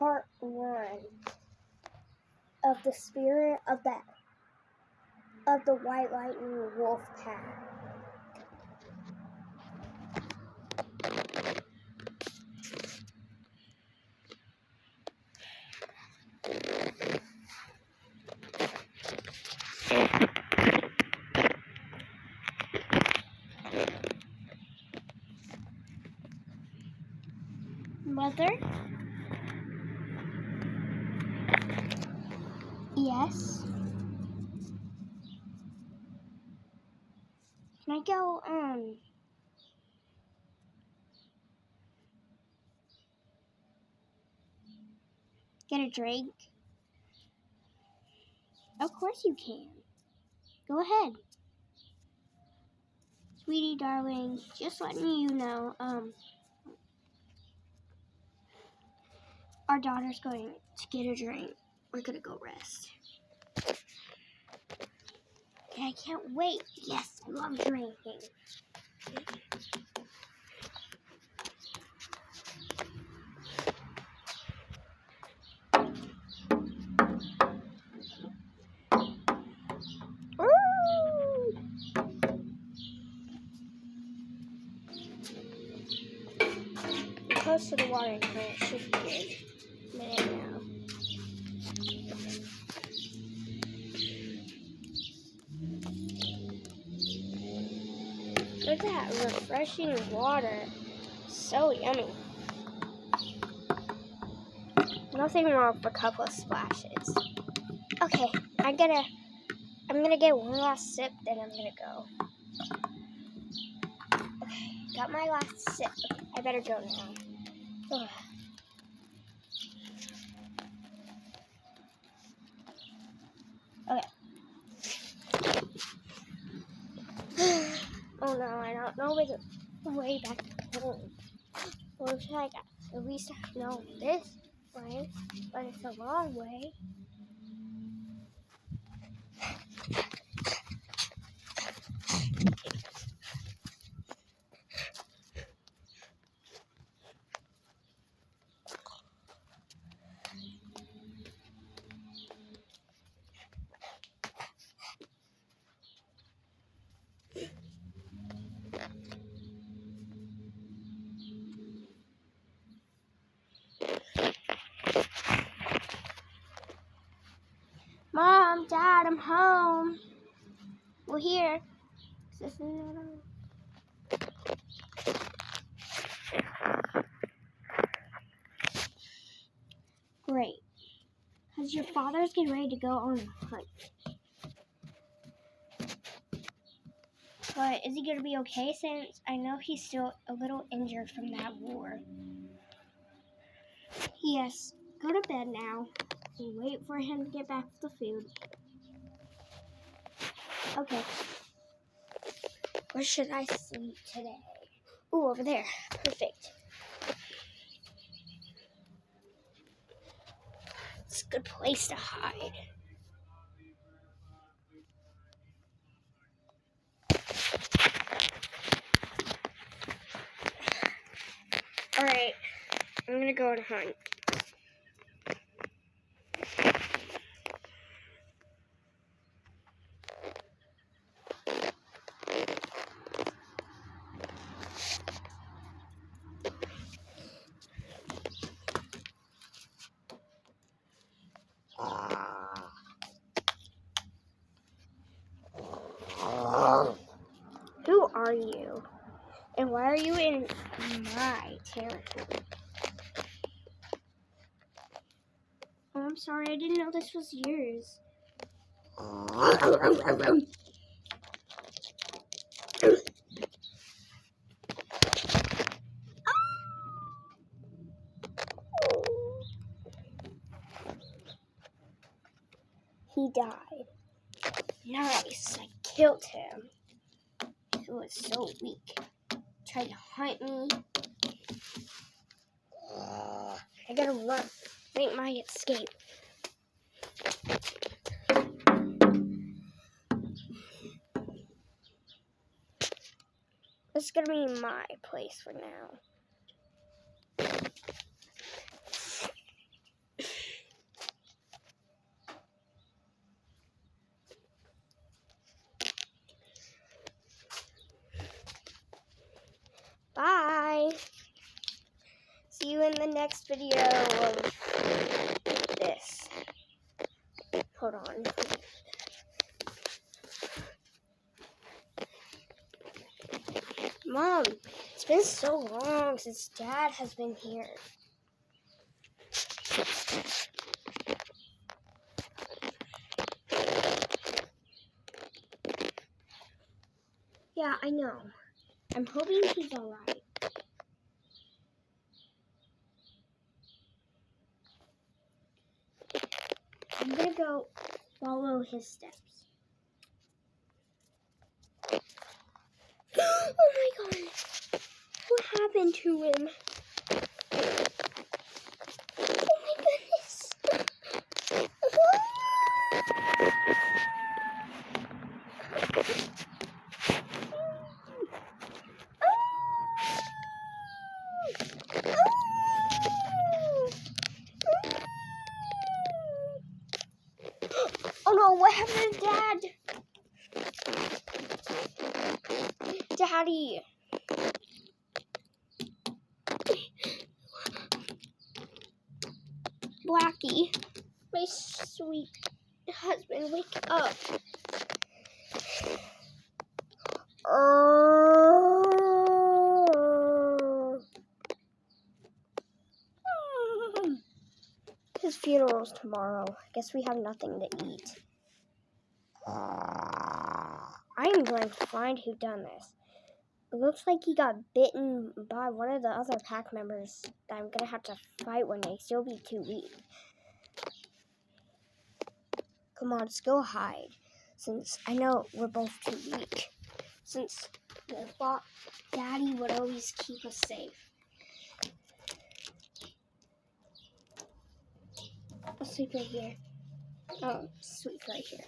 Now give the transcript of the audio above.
part 1 of the spirit of the White Lightning Wolf Pack. Mother? Yes? Can I go, get a drink? Of course you can. Go ahead. Sweetie, darling, just letting you know, our daughter's going to get a drink. We're gonna go rest. And I can't wait. Yes, I love drinking. Woo! Close to the watering plant. Should be good. Minute now. Look at that refreshing water. So yummy. Nothing wrong with a couple of splashes. Okay, I'm gonna get one last sip, then I'm gonna go. Okay, got my last sip. I better go now. Ugh. Okay. Oh no, I don't know the way back home. Or should I at least know this way, but it's a long way. Mom, Dad, I'm home. We're here. Great. Because your father's getting ready to go on a hunt. But is he going to be okay since I know he's still a little injured from that war? Yes, go to bed now. And wait for him to get back with the food. Okay. Where should I sleep today? Ooh, over there. Perfect. It's a good place to hide. Alright, I'm gonna go on a hunt. Who are you? And why are you in my territory? Oh, I'm sorry, I didn't know this was yours. He died. Nice, I killed him. He was so weak. Tried to hunt me. I gotta run. Make my escape. This is gonna be my place for now. see you in the next video of this. Hold on. Mom, it's been so long since Dad has been here. Yeah, I know. I'm hoping he's alright. I'm gonna go follow his steps. Oh my god! What happened to him? Oh my goodness! Oh no, what happened to Dad? Daddy! Blackie, my sweet husband, wake up. His funeral's tomorrow. Guess we have nothing to eat. I am going to find who done this. It looks like he got bitten by one of the other pack members that I'm going to have to fight one day. He'll be too weak. Come on, let's go hide. Since I know we're both too weak. Since I thought Daddy would always keep us safe. I'll sleep right here. Oh, sleep right here.